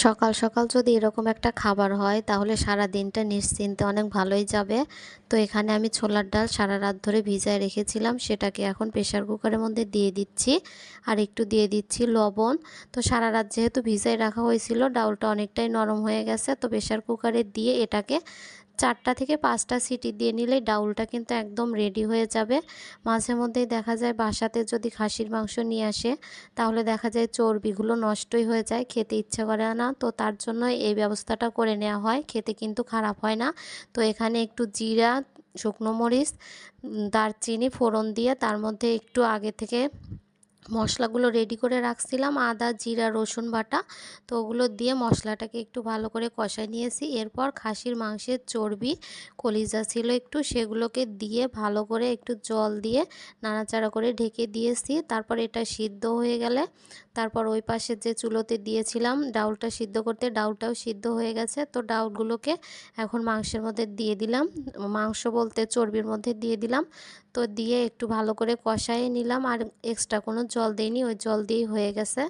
সকাল সকাল যদি এরকম একটা খাবার হয় তাহলে সারা দিনটা নিশ্চিন্তে অনেক ভালোই যাবে। তো এখানে আমি ছোলার ডাল সারা রাত ধরে ভিজায় রেখেছিলাম, সেটাকে এখন প্রেসার কুকারের মধ্যে দিয়ে দিচ্ছি। আর একটু দিয়ে দিচ্ছি লবণ। তো সারা রাত যেহেতু ভিজায় রাখা হয়েছিল, ডাউলটা অনেকটাই নরম হয়ে গেছে। তো প্রেসার কুকারে দিয়ে এটাকে 4টা থেকে 5টা সিটি দিয়ে নিলেই ডাউলটা কিন্তু একদম রেডি হয়ে যাবে। মাঝে মধ্যেই দেখা যায় বাসাতে যদি খাসির মাংস নিয়ে আসে, তাহলে দেখা যায় চর্বিগুলো নষ্টই হয়ে যায়, খেতে ইচ্ছে করে না। তো তার জন্য এই ব্যবস্থাটা করে নেওয়া হয়, খেতে কিন্তু খারাপ হয় না। তো এখানে একটু জিরা, শুকনো মরিচ, দারচিনি ফোড়ন দিয়ে তার মধ্যে একটু আগে থেকে মশলাগুলো রেডি করে রাখছিলাম, আদা জিরা রসুন বাটা। তো ওগুলো দিয়ে মশলাটাকে একটু ভালো করে কষায় নিয়েছি। এরপর খাসির মাংসের চর্বি, কলিজা ছিল একটু, সেগুলোকে দিয়ে ভালো করে একটু জল দিয়ে নাড়াচাড়া করে ঢেকে দিয়েছি। তারপর এটা সিদ্ধ হয়ে গেলে তারপর ওই পাশে যে চুলোতে দিয়েছিলাম ডাউলটা সিদ্ধ করতে, ডাউলটাও সিদ্ধ হয়ে গেছে। তো ডাউলগুলোকে এখন মাংসের মধ্যে দিয়ে দিলাম, মাংস বলতে চর্বির মধ্যে দিয়ে দিলাম। তো দিয়ে একটু ভালো করে কষায়ে নিলাম, আর এক্সট্রা কোনো জল দেইনি, ওই জল দিয়েই হয়ে গেছে।